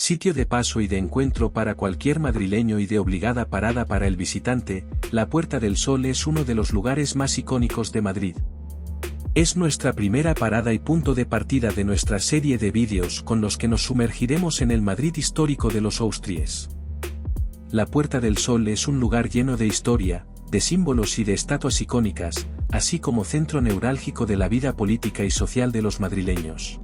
Sitio de paso y de encuentro para cualquier madrileño y de obligada parada para el visitante, la Puerta del Sol es uno de los lugares más icónicos de Madrid. Es nuestra primera parada y punto de partida de nuestra serie de vídeos con los que nos sumergiremos en el Madrid histórico de los Austríes. La Puerta del Sol es un lugar lleno de historia, de símbolos y de estatuas icónicas, así como centro neurálgico de la vida política y social de los madrileños.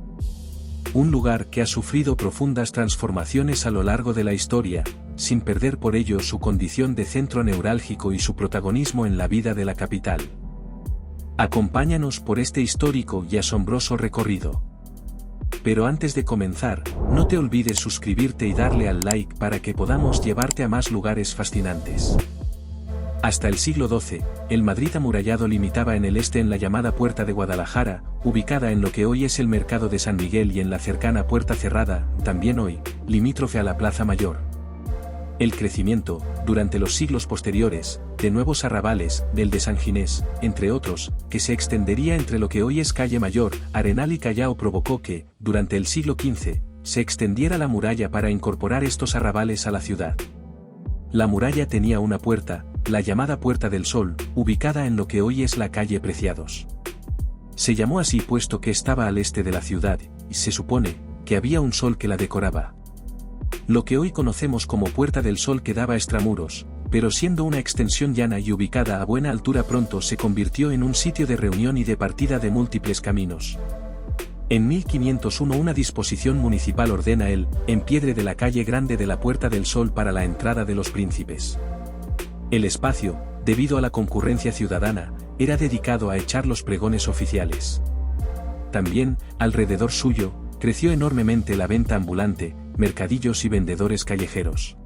Un lugar que ha sufrido profundas transformaciones a lo largo de la historia, sin perder por ello su condición de centro neurálgico y su protagonismo en la vida de la capital. Acompáñanos por este histórico y asombroso recorrido. Pero antes de comenzar, no te olvides suscribirte y darle al like para que podamos llevarte a más lugares fascinantes. Hasta el siglo XII, el Madrid amurallado limitaba en el este en la llamada Puerta de Guadalajara, ubicada en lo que hoy es el Mercado de San Miguel y en la cercana Puerta Cerrada, también hoy, limítrofe a la Plaza Mayor. El crecimiento, durante los siglos posteriores, de nuevos arrabales, del de San Ginés, entre otros, que se extendería entre lo que hoy es Calle Mayor, Arenal y Callao provocó que, durante el siglo XV, se extendiera la muralla para incorporar estos arrabales a la ciudad. La muralla tenía una puerta, la llamada Puerta del Sol, ubicada en lo que hoy es la calle Preciados. Se llamó así puesto que estaba al este de la ciudad, y se supone, que había un sol que la decoraba. Lo que hoy conocemos como Puerta del Sol quedaba extramuros, pero siendo una extensión llana y ubicada a buena altura pronto se convirtió en un sitio de reunión y de partida de múltiples caminos. En 1501 una disposición municipal ordena el empiedre de la calle grande de la Puerta del Sol para la entrada de los príncipes. El espacio, debido a la concurrencia ciudadana, era dedicado a echar los pregones oficiales. También, alrededor suyo, creció enormemente la venta ambulante, mercadillos y vendedores callejeros.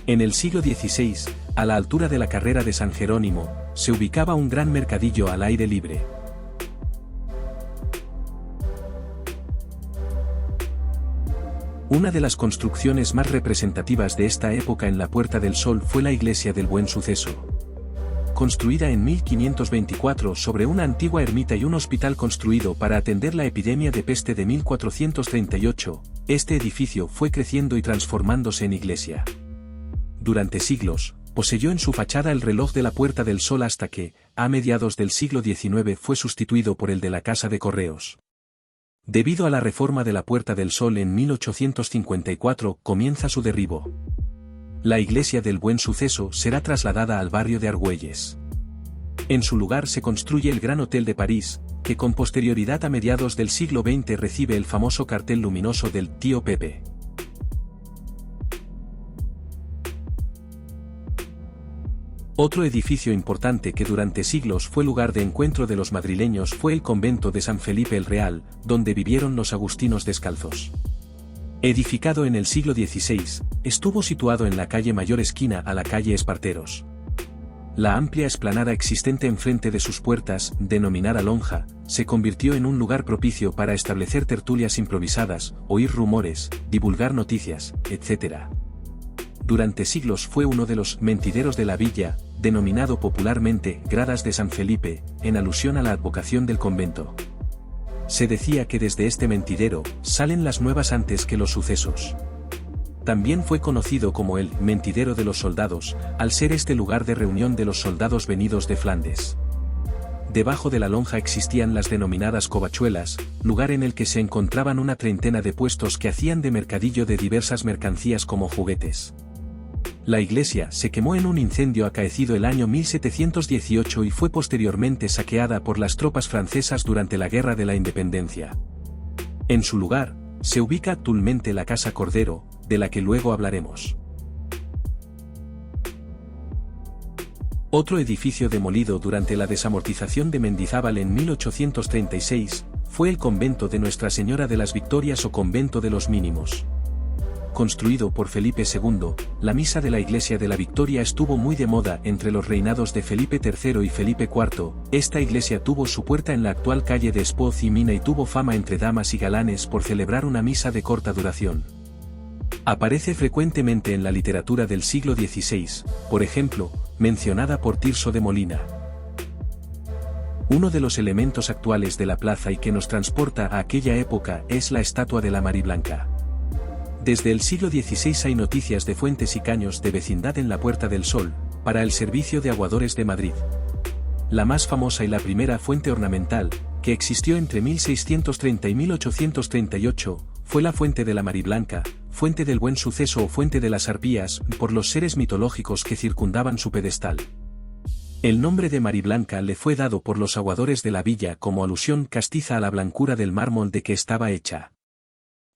En el siglo XVI, a la altura de la carrera de San Jerónimo, se ubicaba un gran mercadillo al aire libre. Una de las construcciones más representativas de esta época en la Puerta del Sol fue la Iglesia del Buen Suceso. Construida en 1524 sobre una antigua ermita y un hospital construido para atender la epidemia de peste de 1438, este edificio fue creciendo y transformándose en iglesia. Durante siglos, poseyó en su fachada el reloj de la Puerta del Sol hasta que, a mediados del siglo XIX fue sustituido por el de la Casa de Correos. Debido a la reforma de la Puerta del Sol en 1854 comienza su derribo. La Iglesia del Buen Suceso será trasladada al barrio de Argüelles. En su lugar se construye el Gran Hotel de París, que con posterioridad a mediados del siglo XX recibe el famoso cartel luminoso del Tío Pepe. Otro edificio importante que durante siglos fue lugar de encuentro de los madrileños fue el convento de San Felipe el Real, donde vivieron los agustinos descalzos. Edificado en el siglo XVI, estuvo situado en la calle Mayor esquina a la calle Esparteros. La amplia explanada existente enfrente de sus puertas, denominada lonja, se convirtió en un lugar propicio para establecer tertulias improvisadas, oír rumores, divulgar noticias, etc. Durante siglos fue uno de los mentideros de la villa, denominado popularmente Gradas de San Felipe, en alusión a la advocación del convento. Se decía que desde este mentidero, salen las nuevas antes que los sucesos. También fue conocido como el mentidero de los soldados, al ser este lugar de reunión de los soldados venidos de Flandes. Debajo de la lonja existían las denominadas covachuelas, lugar en el que se encontraban una treintena de puestos que hacían de mercadillo de diversas mercancías como juguetes. La iglesia se quemó en un incendio acaecido el año 1718 y fue posteriormente saqueada por las tropas francesas durante la Guerra de la Independencia. En su lugar, se ubica actualmente la Casa Cordero, de la que luego hablaremos. Otro edificio demolido durante la desamortización de Mendizábal en 1836, fue el convento de Nuestra Señora de las Victorias o convento de los Mínimos. Construido por Felipe II, la misa de la Iglesia de la Victoria estuvo muy de moda entre los reinados de Felipe III y Felipe IV. Esta iglesia tuvo su puerta en la actual calle de Espoz y Mina y tuvo fama entre damas y galanes por celebrar una misa de corta duración. Aparece frecuentemente en la literatura del siglo XVI, por ejemplo, mencionada por Tirso de Molina. Uno de los elementos actuales de la plaza y que nos transporta a aquella época es la estatua de la Mariblanca. Desde el siglo XVI hay noticias de fuentes y caños de vecindad en la Puerta del Sol, para el Servicio de Aguadores de Madrid. La más famosa y la primera fuente ornamental, que existió entre 1630 y 1838, fue la Fuente de la Mariblanca, Fuente del Buen Suceso o Fuente de las Arpías, por los seres mitológicos que circundaban su pedestal. El nombre de Mariblanca le fue dado por los aguadores de la villa como alusión castiza a la blancura del mármol de que estaba hecha.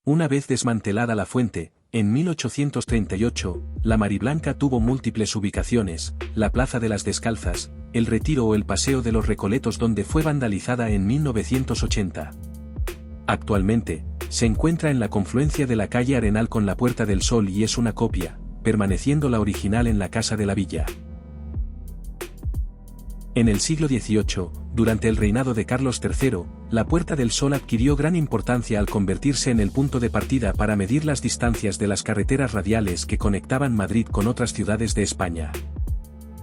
Una vez desmantelada la fuente, en 1838, la Mariblanca tuvo múltiples ubicaciones, la Plaza de las Descalzas, el Retiro o el Paseo de los Recoletos, donde fue vandalizada en 1980. Actualmente, se encuentra en la confluencia de la calle Arenal con la Puerta del Sol y es una copia, permaneciendo la original en la Casa de la Villa. En el siglo XVIII, durante el reinado de Carlos III, la Puerta del Sol adquirió gran importancia al convertirse en el punto de partida para medir las distancias de las carreteras radiales que conectaban Madrid con otras ciudades de España.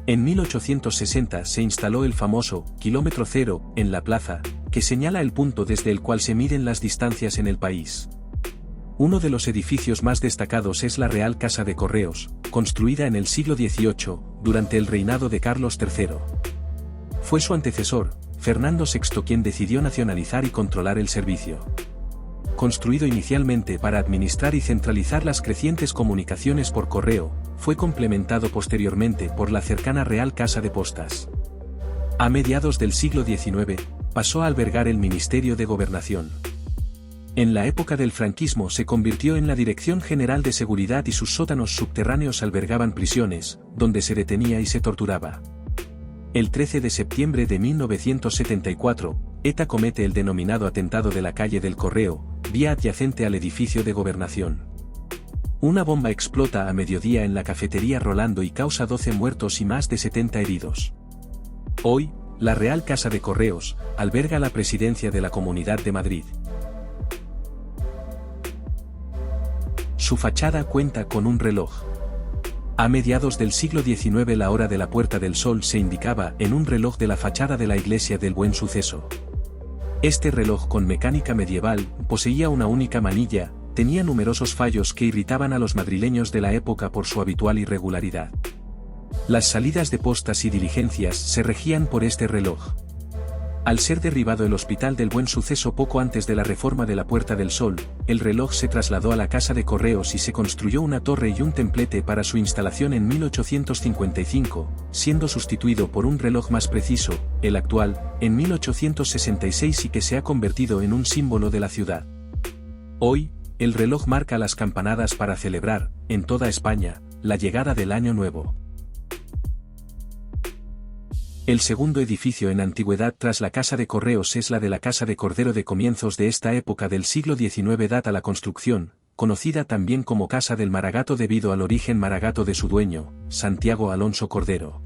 En 1860 se instaló el famoso kilómetro cero en la plaza, que señala el punto desde el cual se miden las distancias en el país. Uno de los edificios más destacados es la Real Casa de Correos, construida en el siglo XVIII, durante el reinado de Carlos III. Fue su antecesor, Fernando VI, quien decidió nacionalizar y controlar el servicio. Construido inicialmente para administrar y centralizar las crecientes comunicaciones por correo, fue complementado posteriormente por la cercana Real Casa de Postas. A mediados del siglo XIX, pasó a albergar el Ministerio de Gobernación. En la época del franquismo se convirtió en la Dirección General de Seguridad y sus sótanos subterráneos albergaban prisiones, donde se detenía y se torturaba. El 13 de septiembre de 1974, ETA comete el denominado atentado de la calle del Correo, vía adyacente al edificio de Gobernación. Una bomba explota a mediodía en la cafetería Rolando y causa 12 muertos y más de 70 heridos. Hoy, la Real Casa de Correos alberga la presidencia de la Comunidad de Madrid. Su fachada cuenta con un reloj. A mediados del siglo XIX la hora de la Puerta del Sol se indicaba en un reloj de la fachada de la Iglesia del Buen Suceso. Este reloj con mecánica medieval poseía una única manilla, tenía numerosos fallos que irritaban a los madrileños de la época por su habitual irregularidad. Las salidas de postas y diligencias se regían por este reloj. Al ser derribado el Hospital del Buen Suceso poco antes de la reforma de la Puerta del Sol, el reloj se trasladó a la Casa de Correos y se construyó una torre y un templete para su instalación en 1855, siendo sustituido por un reloj más preciso, el actual, en 1866 y que se ha convertido en un símbolo de la ciudad. Hoy, el reloj marca las campanadas para celebrar, en toda España, la llegada del Año Nuevo. El segundo edificio en antigüedad tras la Casa de Correos es la de la Casa de Cordero. De comienzos de esta época del siglo XIX data la construcción, conocida también como Casa del Maragato debido al origen maragato de su dueño, Santiago Alonso Cordero.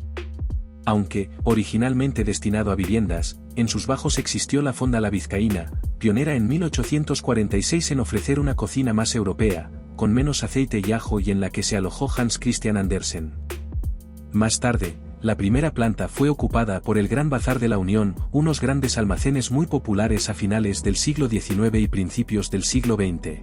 Aunque, originalmente destinado a viviendas, en sus bajos existió la Fonda La Vizcaína, pionera en 1846 en ofrecer una cocina más europea, con menos aceite y ajo y en la que se alojó Hans Christian Andersen. Más tarde, la primera planta fue ocupada por el Gran Bazar de la Unión, unos grandes almacenes muy populares a finales del siglo XIX y principios del siglo XX.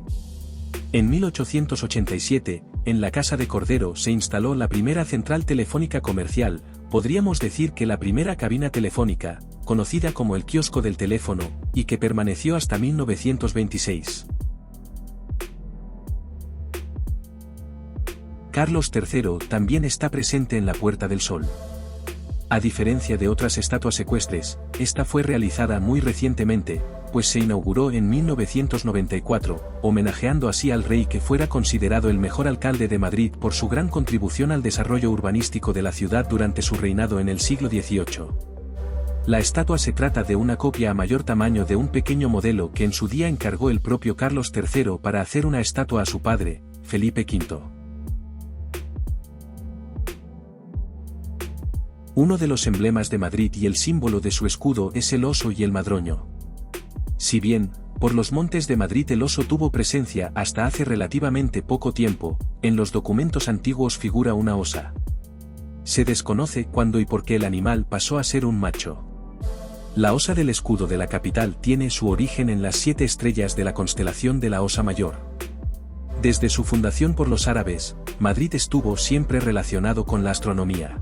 En 1887, en la Casa de Cordero se instaló la primera central telefónica comercial, podríamos decir que la primera cabina telefónica, conocida como el kiosco del teléfono, y que permaneció hasta 1926. Carlos III también está presente en la Puerta del Sol. A diferencia de otras estatuas ecuestres, esta fue realizada muy recientemente, pues se inauguró en 1994, homenajeando así al rey que fuera considerado el mejor alcalde de Madrid por su gran contribución al desarrollo urbanístico de la ciudad durante su reinado en el siglo XVIII. La estatua se trata de una copia a mayor tamaño de un pequeño modelo que en su día encargó el propio Carlos III para hacer una estatua a su padre, Felipe V. Uno de los emblemas de Madrid y el símbolo de su escudo es el oso y el madroño. Si bien, por los montes de Madrid el oso tuvo presencia hasta hace relativamente poco tiempo, en los documentos antiguos figura una osa. Se desconoce cuándo y por qué el animal pasó a ser un macho. La osa del escudo de la capital tiene su origen en las 7 estrellas de la constelación de la Osa Mayor. Desde su fundación por los árabes, Madrid estuvo siempre relacionado con la astronomía.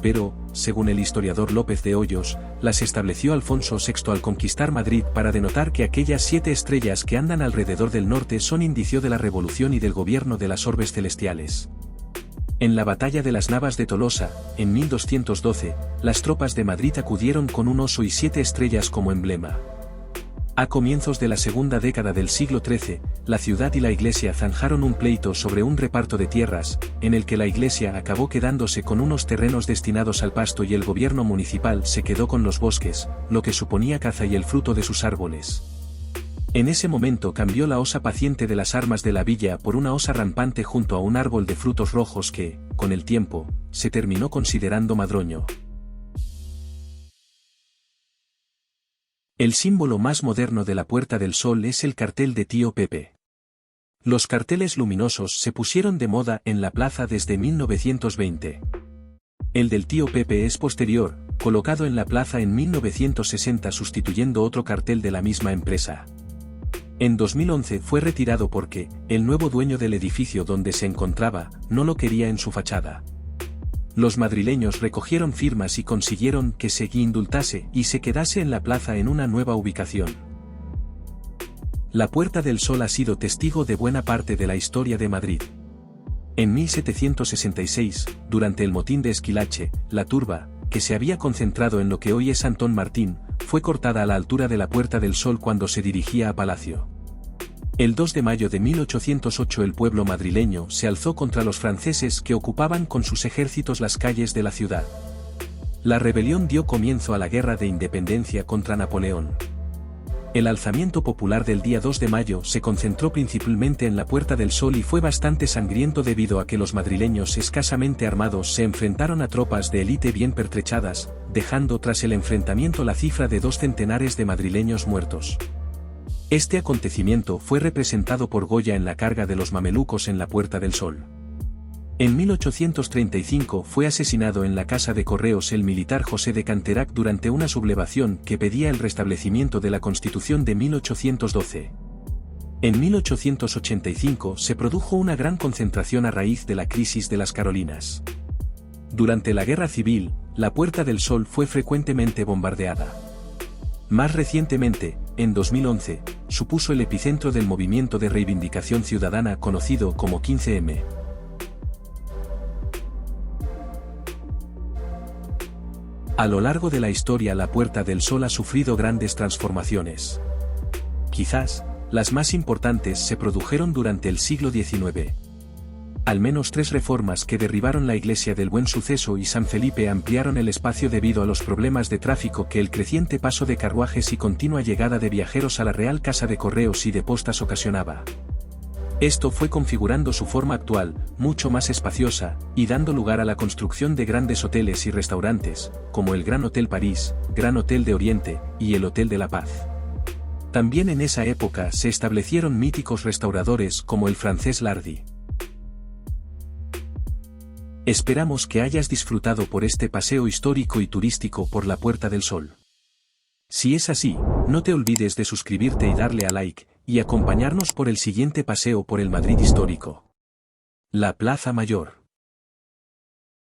Pero, según el historiador López de Hoyos, las estableció Alfonso VI al conquistar Madrid para denotar que aquellas 7 estrellas que andan alrededor del norte son indicio de la revolución y del gobierno de las orbes celestiales. En la batalla de las Navas de Tolosa, en 1212, las tropas de Madrid acudieron con un oso y 7 estrellas como emblema. A comienzos de la segunda década del siglo XIII, la ciudad y la iglesia zanjaron un pleito sobre un reparto de tierras, en el que la iglesia acabó quedándose con unos terrenos destinados al pasto y el gobierno municipal se quedó con los bosques, lo que suponía caza y el fruto de sus árboles. En ese momento cambió la osa paciente de las armas de la villa por una osa rampante junto a un árbol de frutos rojos que, con el tiempo, se terminó considerando madroño. El símbolo más moderno de la Puerta del Sol es el cartel de Tío Pepe. Los carteles luminosos se pusieron de moda en la plaza desde 1920. El del Tío Pepe es posterior, colocado en la plaza en 1960 sustituyendo otro cartel de la misma empresa. En 2011 fue retirado porque, el nuevo dueño del edificio donde se encontraba, no lo quería en su fachada. Los madrileños recogieron firmas y consiguieron que se indultase y se quedase en la plaza en una nueva ubicación. La Puerta del Sol ha sido testigo de buena parte de la historia de Madrid. En 1766, durante el motín de Esquilache, la turba, que se había concentrado en lo que hoy es Antón Martín, fue cortada a la altura de la Puerta del Sol cuando se dirigía a Palacio. El 2 de mayo de 1808 el pueblo madrileño se alzó contra los franceses que ocupaban con sus ejércitos las calles de la ciudad. La rebelión dio comienzo a la Guerra de Independencia contra Napoleón. El alzamiento popular del día 2 de mayo se concentró principalmente en la Puerta del Sol y fue bastante sangriento debido a que los madrileños escasamente armados se enfrentaron a tropas de élite bien pertrechadas, dejando tras el enfrentamiento la cifra de 2 centenares de madrileños muertos. Este acontecimiento fue representado por Goya en la carga de los mamelucos en la Puerta del Sol. En 1835 fue asesinado en la Casa de Correos el militar José de Canterac durante una sublevación que pedía el restablecimiento de la Constitución de 1812. En 1885 se produjo una gran concentración a raíz de la crisis de las Carolinas. Durante la Guerra Civil, la Puerta del Sol fue frecuentemente bombardeada. Más recientemente, en 2011, supuso el epicentro del movimiento de reivindicación ciudadana conocido como 15M. A lo largo de la historia la Puerta del Sol ha sufrido grandes transformaciones. Quizás, las más importantes se produjeron durante el siglo XIX. Al menos 3 reformas que derribaron la Iglesia del Buen Suceso y San Felipe ampliaron el espacio debido a los problemas de tráfico que el creciente paso de carruajes y continua llegada de viajeros a la Real Casa de Correos y de Postas ocasionaba. Esto fue configurando su forma actual, mucho más espaciosa, y dando lugar a la construcción de grandes hoteles y restaurantes, como el Gran Hotel París, Gran Hotel de Oriente, y el Hotel de la Paz. También en esa época se establecieron míticos restauradores como el francés Lardy. Esperamos que hayas disfrutado por este paseo histórico y turístico por la Puerta del Sol. Si es así, no te olvides de suscribirte y darle a like, y acompañarnos por el siguiente paseo por el Madrid histórico. La Plaza Mayor.